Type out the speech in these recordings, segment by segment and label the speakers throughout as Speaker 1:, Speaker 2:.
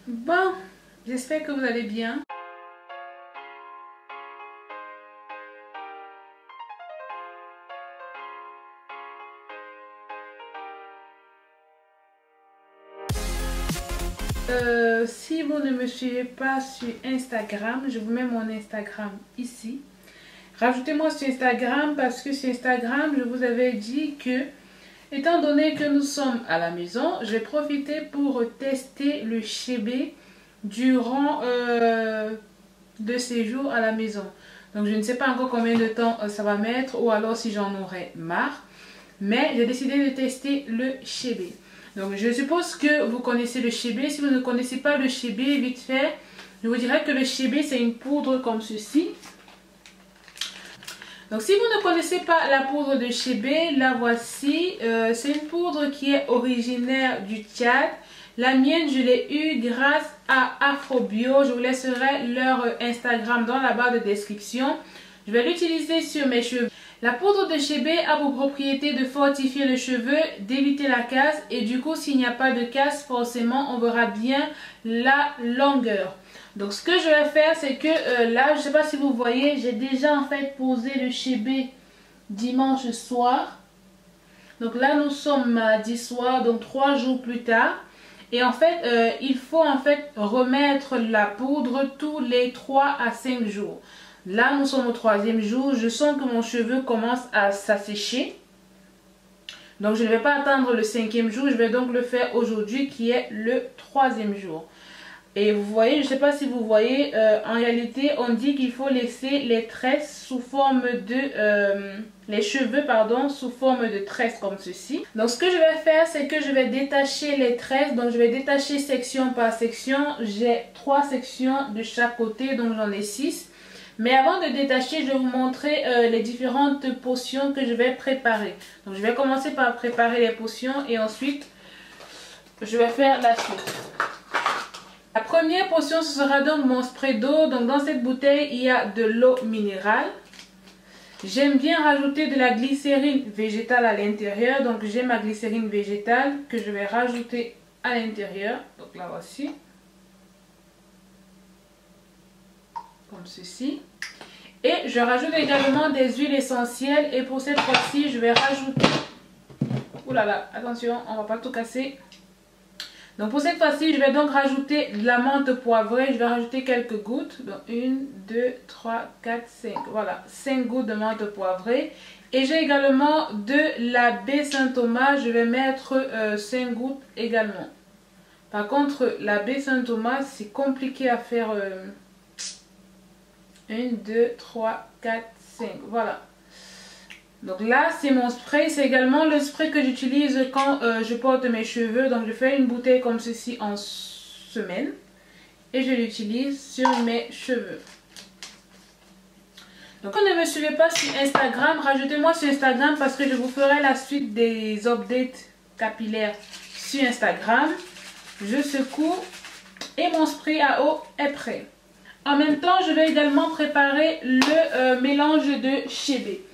Speaker 1: Bon, j'espère que vous allez bien. Si vous ne me suivez pas sur Instagram, je vous mets mon Instagram ici. Rajoutez-moi sur Instagram parce que sur Instagram, je vous avais dit que, étant donné que nous sommes à la maison, je vais profiter pour tester le chébé durant 2 séjours à la maison. Donc je ne sais pas encore combien de temps ça va mettre ou alors si j'en aurai marre. Mais j'ai décidé de tester le chébé. Donc je suppose que vous connaissez le chébé. Si vous ne connaissez pas le chébé, vite fait, je vous dirais que le chébé c'est une poudre comme ceci. Donc si vous ne connaissez pas la poudre de chébé, la voici. C'est une poudre qui est originaire du Tchad. La mienne, je l'ai eue grâce à Afrobio. Je vous laisserai leur Instagram dans la barre de description. Je vais l'utiliser sur mes cheveux. La poudre de chébé a pour propriété de fortifier le cheveu, d'éviter la casse. Et du coup, s'il n'y a pas de casse, forcément, on verra bien la longueur. Donc, ce que je vais faire, c'est que là, je ne sais pas si vous voyez, j'ai déjà en fait posé le chébé dimanche soir. Donc là, nous sommes mardi soir, donc 3 jours plus tard. Et en fait, il faut en fait remettre la poudre tous les 3 à 5 jours. Là, nous sommes au 3e jour. Je sens que mon cheveu commence à s'assécher. Donc, je ne vais pas attendre le 5e jour. Je vais donc le faire aujourd'hui qui est le 3e jour. Et vous voyez, je ne sais pas si vous voyez, en réalité, on dit qu'il faut laisser les tresses sous forme de... les cheveux, pardon, sous forme de tresses comme ceci. Donc, ce que je vais faire, c'est que je vais détacher les tresses. Donc, je vais détacher section par section. J'ai 3 sections de chaque côté, donc j'en ai 6. Mais avant de détacher, je vais vous montrer les différentes potions que je vais préparer. Donc, je vais commencer par préparer les potions et ensuite, je vais faire la suite. La première potion, ce sera donc mon spray d'eau. Donc dans cette bouteille, il y a de l'eau minérale. J'aime bien rajouter de la glycérine végétale à l'intérieur. Donc j'ai ma glycérine végétale que je vais rajouter à l'intérieur. Donc là voici. Comme ceci. Et je rajoute également des huiles essentielles. Et pour cette fois-ci, je vais rajouter... Ouh là là, attention, on ne va pas tout casser. Donc pour cette fois-ci, je vais donc rajouter de la menthe poivrée. Je vais rajouter quelques gouttes. Donc 1, 2, 3, 4, 5. Voilà, 5 gouttes de menthe poivrée. Et j'ai également de la baie Saint-Thomas. Je vais mettre 5 gouttes également. Par contre, la baie Saint-Thomas, c'est compliqué à faire. 1, 2, 3, 4, 5. Voilà. Donc là, c'est mon spray. C'est également le spray que j'utilise quand je porte mes cheveux. Donc je fais une bouteille comme ceci en semaine. Et je l'utilise sur mes cheveux. Donc quand vous ne me suivez pas sur Instagram, rajoutez-moi sur Instagram parce que je vous ferai la suite des updates capillaires sur Instagram. Je secoue et mon spray à eau est prêt. En même temps, je vais également préparer le mélange de chébé.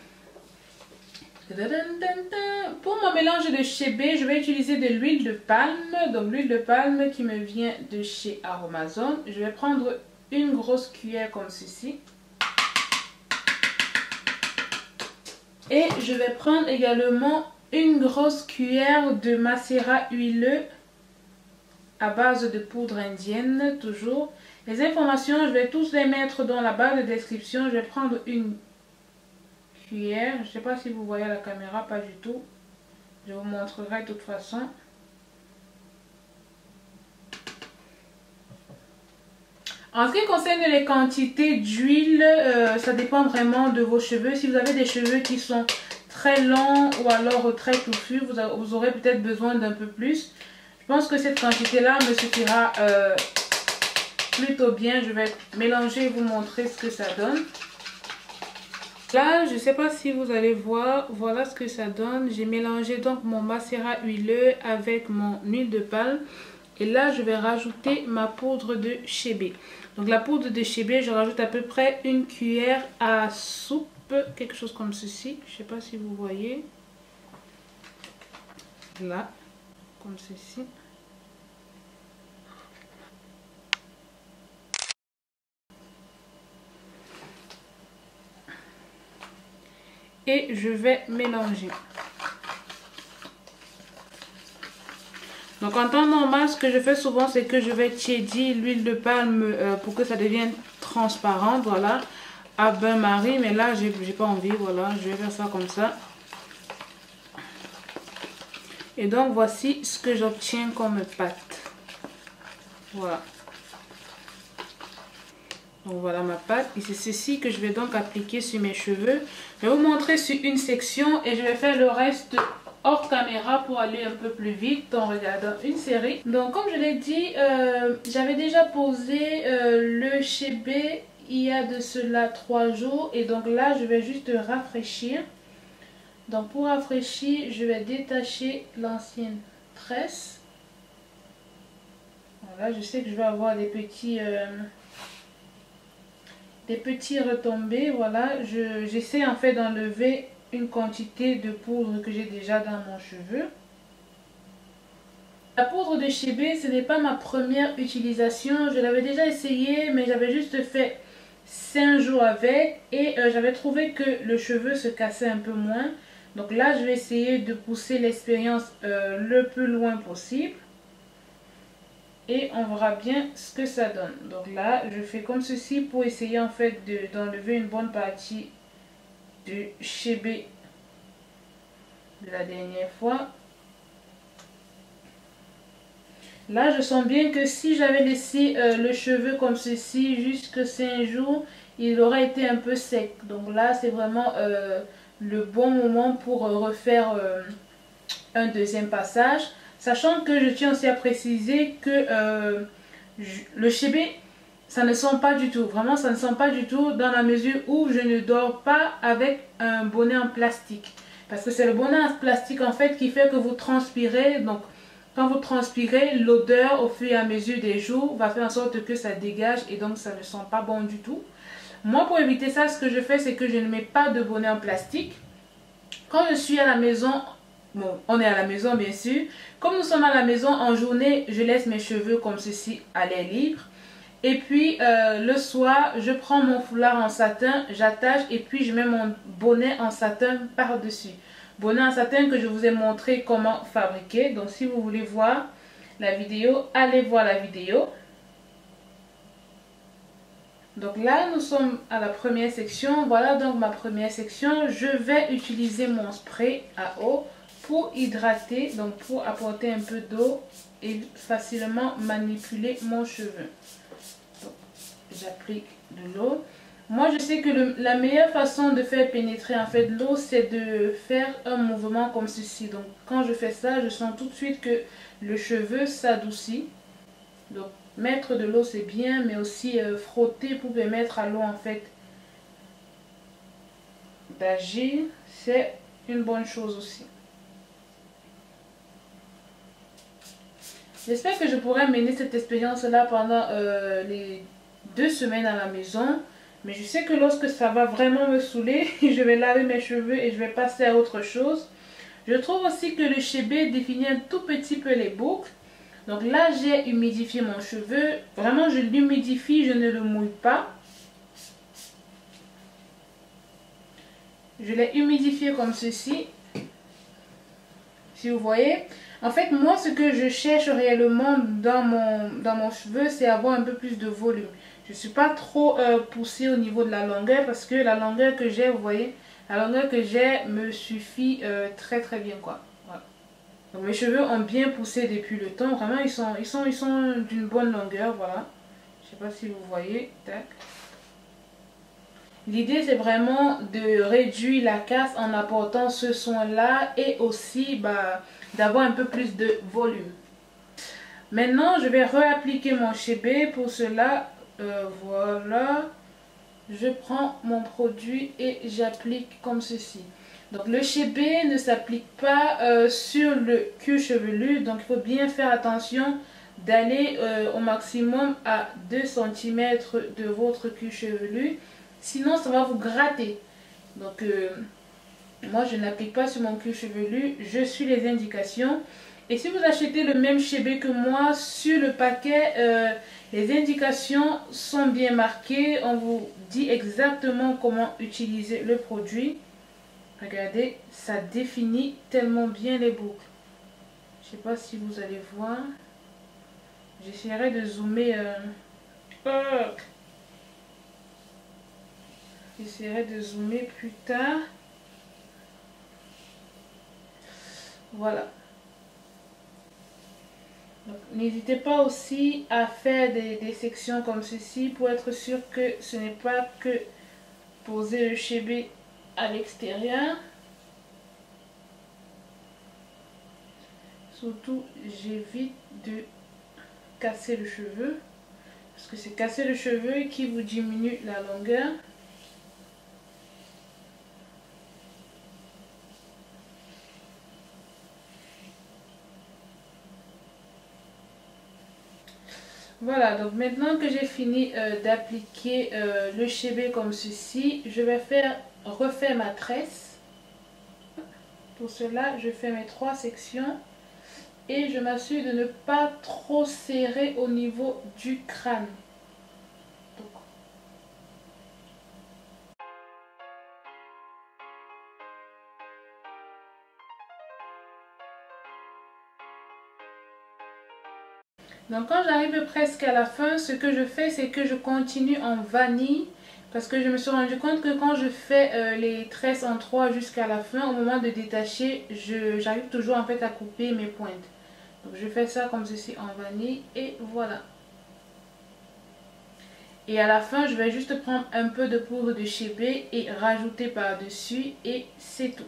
Speaker 1: Pour mon mélange de chébé, je vais utiliser de l'huile de palme. Donc l'huile de palme qui me vient de chez Aromazone. Je vais prendre une grosse cuillère comme ceci. Et je vais prendre également une grosse cuillère de macérat huileux à base de poudre indienne, toujours. Les informations, je vais tous les mettre dans la barre de description. Je vais prendre une cuillère. Je ne sais pas si vous voyez à la caméra, pas du tout. Je vous montrerai de toute façon. En ce qui concerne les quantités d'huile, ça dépend vraiment de vos cheveux. Si vous avez des cheveux qui sont très longs ou alors très touffus, vous aurez peut-être besoin d'un peu plus. Je pense que cette quantité-là me suffira plutôt bien. Je vais mélanger et vous montrer ce que ça donne. Là, je ne sais pas si vous allez voir, voilà ce que ça donne. J'ai mélangé donc mon macérat huileux avec mon huile de palme. Et là, je vais rajouter ma poudre de chébé. Donc la poudre de chébé, je rajoute à peu près une cuillère à soupe, quelque chose comme ceci. Je ne sais pas si vous voyez. Là, comme ceci. et je vais mélanger. Donc en temps normal, ce que je fais souvent, c'est que je vais tiédir l'huile de palme pour que ça devienne transparent, voilà, à bain-marie. Mais là, j'ai pas envie, voilà, je vais faire ça comme ça. Et donc voici ce que j'obtiens comme pâte. Voilà. Donc voilà ma pâte. Et c'est ceci que je vais donc appliquer sur mes cheveux. Je vais vous montrer sur une section et je vais faire le reste hors caméra pour aller un peu plus vite en regardant une série. Donc comme je l'ai dit, j'avais déjà posé le chébé il y a de cela 3 jours. Et donc là, je vais juste rafraîchir. Donc pour rafraîchir, je vais détacher l'ancienne tresse. Voilà, je sais que je vais avoir des petits retombées. Voilà, j'essaie en fait d'enlever une quantité de poudre que j'ai déjà dans mon cheveu. La poudre de chébé, ce n'est pas ma première utilisation. Je l'avais déjà essayé, mais j'avais juste fait 5 jours avec et j'avais trouvé que le cheveu se cassait un peu moins. Donc là, je vais essayer de pousser l'expérience le plus loin possible. Et on verra bien ce que ça donne. Donc là, je fais comme ceci pour essayer en fait d'enlever une bonne partie du chébé de la dernière fois. Là, je sens bien que si j'avais laissé le cheveu comme ceci jusqu'à 5 jours, il aurait été un peu sec. Donc là, c'est vraiment le bon moment pour refaire un deuxième passage. Sachant que je tiens aussi à préciser que le chébé, ça ne sent pas du tout. Vraiment, ça ne sent pas du tout dans la mesure où je ne dors pas avec un bonnet en plastique. Parce que c'est le bonnet en plastique en fait qui fait que vous transpirez. Donc, quand vous transpirez, l'odeur au fur et à mesure des jours va faire en sorte que ça dégage et donc ça ne sent pas bon du tout. Moi, pour éviter ça, ce que je fais, c'est que je ne mets pas de bonnet en plastique. Quand je suis à la maison, bon, on est à la maison bien sûr. Comme nous sommes à la maison en journée, je laisse mes cheveux comme ceci à l'air libre. Et puis le soir, je prends mon foulard en satin, j'attache et puis je mets mon bonnet en satin par-dessus. Bonnet en satin que je vous ai montré comment fabriquer. Donc si vous voulez voir la vidéo, allez voir la vidéo. Donc là, nous sommes à la première section. Voilà donc ma première section. Je vais utiliser mon spray à eau pour hydrater, donc pour apporter un peu d'eau et facilement manipuler mon cheveu. J'applique de l'eau. Moi, je sais que la meilleure façon de faire pénétrer en fait l'eau, c'est de faire un mouvement comme ceci. Donc, quand je fais ça, je sens tout de suite que le cheveu s'adoucit. Donc, mettre de l'eau, c'est bien, mais aussi frotter pour permettre à l'eau en fait d'agir, c'est une bonne chose aussi. J'espère que je pourrai mener cette expérience-là pendant les 2 semaines à la maison. Mais je sais que lorsque ça va vraiment me saouler, je vais laver mes cheveux et je vais passer à autre chose. Je trouve aussi que le chébé définit un tout petit peu les boucles. Donc là, j'ai humidifié mon cheveu. Vraiment, je l'humidifie, je ne le mouille pas. Je l'ai humidifié comme ceci. Si vous voyez. En fait, moi, ce que je cherche réellement dans mon cheveu, c'est avoir un peu plus de volume. Je ne suis pas trop poussée au niveau de la longueur parce que la longueur que j'ai, vous voyez, la longueur que j'ai me suffit très très bien quoi. Voilà. Donc mes cheveux ont bien poussé depuis le temps. Vraiment, ils sont d'une bonne longueur, voilà. Je ne sais pas si vous voyez. L'idée, c'est vraiment de réduire la casse en apportant ce soin-là et aussi d'avoir un peu plus de volume. Maintenant, je vais réappliquer mon chébé. Pour cela, voilà, je prends mon produit et j'applique comme ceci. Donc le chébé ne s'applique pas sur le cuir chevelu, donc il faut bien faire attention d'aller au maximum à 2 cm de votre cuir chevelu, sinon ça va vous gratter. Donc moi je n'applique pas sur mon cuir chevelu, je suis les indications. Et si vous achetez le même chébé que moi, sur le paquet, les indications sont bien marquées. On vous dit exactement comment utiliser le produit. Regardez, ça définit tellement bien les boucles. Je sais pas si vous allez voir. J'essaierai de zoomer. J'essaierai de zoomer plus tard. Voilà. N'hésitez pas aussi à faire des sections comme ceci pour être sûr que ce n'est pas que poser le chébé à l'extérieur. Surtout, j'évite de casser le cheveu parce que c'est casser le cheveu qui vous diminue la longueur. Voilà, donc maintenant que j'ai fini d'appliquer le chébé comme ceci, je vais refaire ma tresse. Pour cela, je fais mes 3 sections et je m'assure de ne pas trop serrer au niveau du crâne. Donc quand j'arrive presque à la fin, ce que je fais, c'est que je continue en vanille. Parce que je me suis rendu compte que quand je fais les tresses en 3 jusqu'à la fin, au moment de détacher, j'arrive toujours en fait à couper mes pointes. Donc je fais ça comme ceci en vanille et voilà. Et à la fin, je vais juste prendre un peu de poudre de chébé et rajouter par-dessus et c'est tout.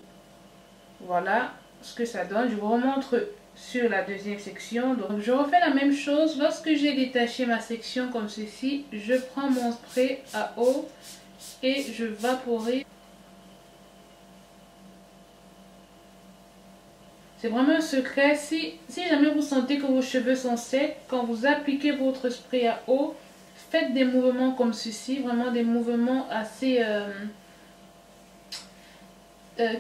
Speaker 1: Voilà ce que ça donne. Je vous remontre sur la deuxième section. Donc je refais la même chose. Lorsque j'ai détaché ma section comme ceci, je prends mon spray à eau et je vaporise. C'est vraiment un secret. Si jamais vous sentez que vos cheveux sont secs, quand vous appliquez votre spray à eau, faites des mouvements comme ceci, vraiment des mouvements assez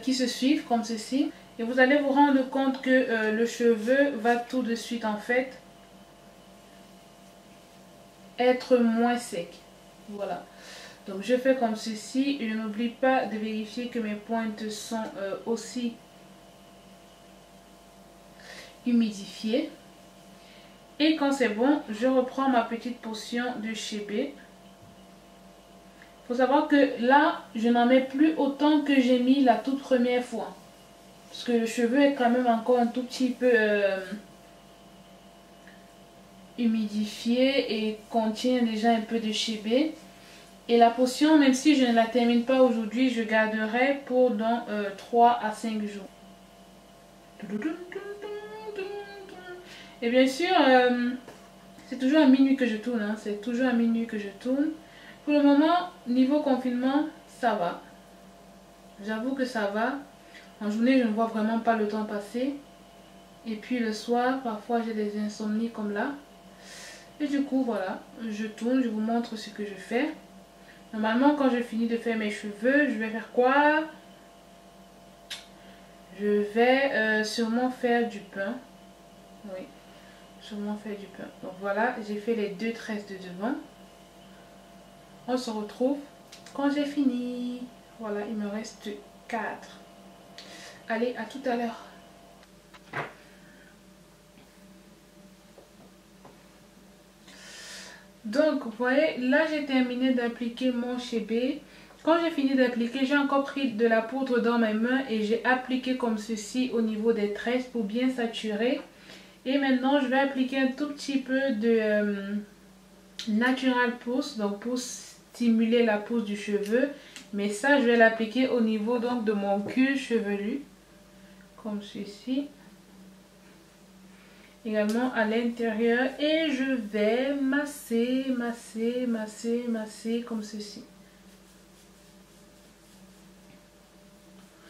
Speaker 1: qui se suivent comme ceci. Et vous allez vous rendre compte que le cheveu va tout de suite en fait être moins sec. Voilà. Donc je fais comme ceci. Je n'oublie pas de vérifier que mes pointes sont aussi humidifiées. Et quand c'est bon, je reprends ma petite portion de chébé. Il faut savoir que là, je n'en mets plus autant que j'ai mis la toute première fois. Parce que le cheveu est quand même encore un tout petit peu humidifié et contient déjà un peu de chébé. Et la potion, même si je ne la termine pas aujourd'hui, je garderai pour dans 3 à 5 jours. Et bien sûr, c'est toujours à minuit que je tourne. Hein. C'est toujours à minuit que je tourne. Pour le moment, niveau confinement, ça va. J'avoue que ça va. En journée, je ne vois vraiment pas le temps passer. Et puis le soir, parfois j'ai des insomnies comme là. Et du coup, voilà, je tourne, je vous montre ce que je fais. Normalement, quand je finis de faire mes cheveux, je vais faire quoi? Je vais sûrement faire du pain. Oui, sûrement faire du pain. Donc voilà, j'ai fait les 2 tresses de devant. On se retrouve quand j'ai fini. Voilà, il me reste 4. Allez, à tout à l'heure. Donc, vous voyez, là j'ai terminé d'appliquer mon chébé. Quand j'ai fini d'appliquer, j'ai encore pris de la poudre dans mes mains et j'ai appliqué comme ceci au niveau des tresses pour bien saturer. Et maintenant, je vais appliquer un tout petit peu de Natural Pousse, donc pour stimuler la pousse du cheveu. Mais ça, je vais l'appliquer au niveau donc de mon cuir chevelu, comme ceci. Également à l'intérieur et je vais masser, masser, masser, masser comme ceci.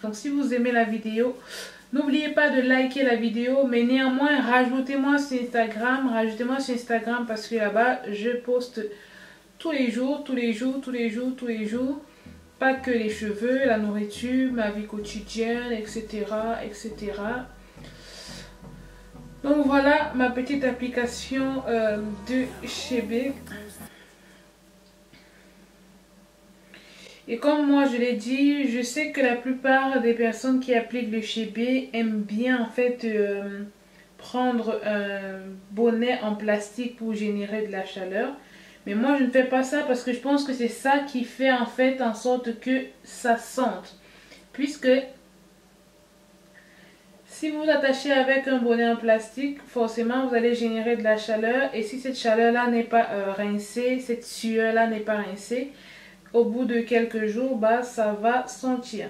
Speaker 1: Donc si vous aimez la vidéo, n'oubliez pas de liker la vidéo, mais néanmoins rajoutez-moi sur Instagram, rajoutez-moi sur Instagram parce que là-bas je poste tous les jours, tous les jours, tous les jours, tous les jours. Pas que les cheveux, la nourriture, ma vie quotidienne, etc. etc. Donc voilà ma petite application de chébé. Et comme moi je l'ai dit, je sais que la plupart des personnes qui appliquent le chébé aiment bien en fait prendre un bonnet en plastique pour générer de la chaleur. Mais moi je ne fais pas ça parce que je pense que c'est ça qui fait en fait en sorte que ça sente. Puisque si vous vous attachez avec un bonnet en plastique, forcément vous allez générer de la chaleur. Et si cette chaleur-là n'est pas rincée, cette sueur-là n'est pas rincée, au bout de quelques jours, bah, ça va sentir.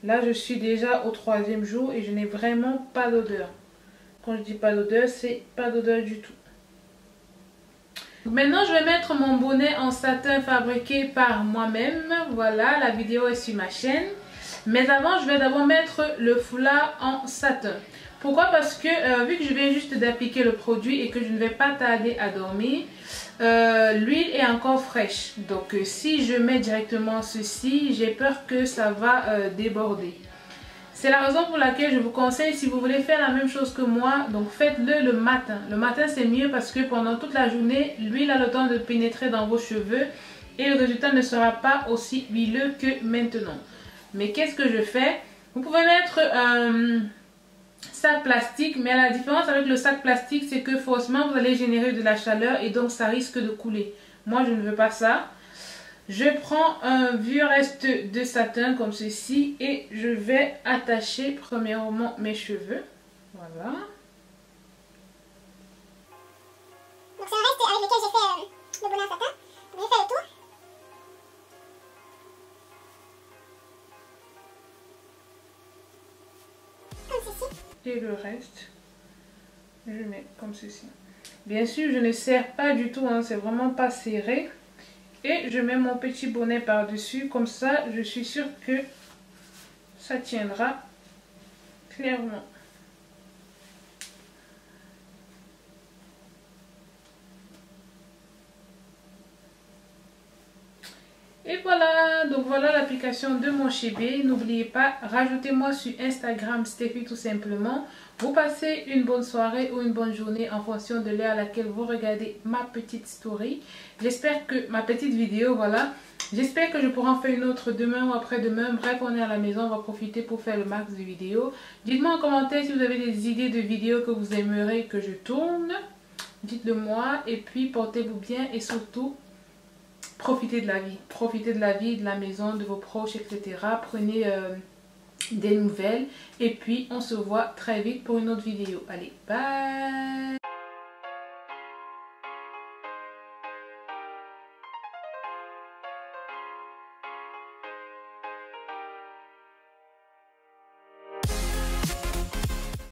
Speaker 1: Là, je suis déjà au 3e jour et je n'ai vraiment pas d'odeur. Quand je dis pas d'odeur, c'est pas d'odeur du tout. Maintenant, je vais mettre mon bonnet en satin fabriqué par moi-même. Voilà, la vidéo est sur ma chaîne. Mais avant, je vais d'abord mettre le foulard en satin. Pourquoi? Parce que vu que je viens juste d'appliquer le produit et que je ne vais pas tarder à dormir, l'huile est encore fraîche. Donc si je mets directement ceci, j'ai peur que ça va déborder. C'est la raison pour laquelle je vous conseille, si vous voulez faire la même chose que moi, donc faites-le le matin. Le matin c'est mieux parce que pendant toute la journée, l'huile a le temps de pénétrer dans vos cheveux et le résultat ne sera pas aussi huileux que maintenant. Mais qu'est-ce que je fais? Vous pouvez mettre un sac plastique, mais la différence avec le sac plastique, c'est que forcément vous allez générer de la chaleur et donc ça risque de couler. Moi je ne veux pas ça. Je prends un vieux reste de satin comme ceci et je vais attacher premièrement mes cheveux. Voilà.
Speaker 2: Donc c'est un reste avec lequel j'ai fait le bonnet en satin. Donc j'ai fait le tour. Comme ceci.
Speaker 1: Et le reste, je mets comme ceci. Bien sûr, je ne serre pas du tout, hein, c'est vraiment pas serré. Et je mets mon petit bonnet par-dessus, comme ça je suis sûre que ça tiendra clairement. Et voilà, donc voilà l'application de mon chébé. N'oubliez pas, rajoutez-moi sur Instagram Steffi tout simplement. Vous passez une bonne soirée ou une bonne journée en fonction de l'heure à laquelle vous regardez ma petite story. J'espère que ma petite vidéo, voilà. J'espère que je pourrai en faire une autre demain ou après-demain. Bref, on est à la maison, on va profiter pour faire le max de vidéos. Dites-moi en commentaire si vous avez des idées de vidéos que vous aimeriez que je tourne. Dites-le moi et puis portez-vous bien et surtout profitez de la vie. Profitez de la vie, de la maison, de vos proches, etc. Prenez des nouvelles et puis on se voit très vite pour une autre vidéo. Allez, bye!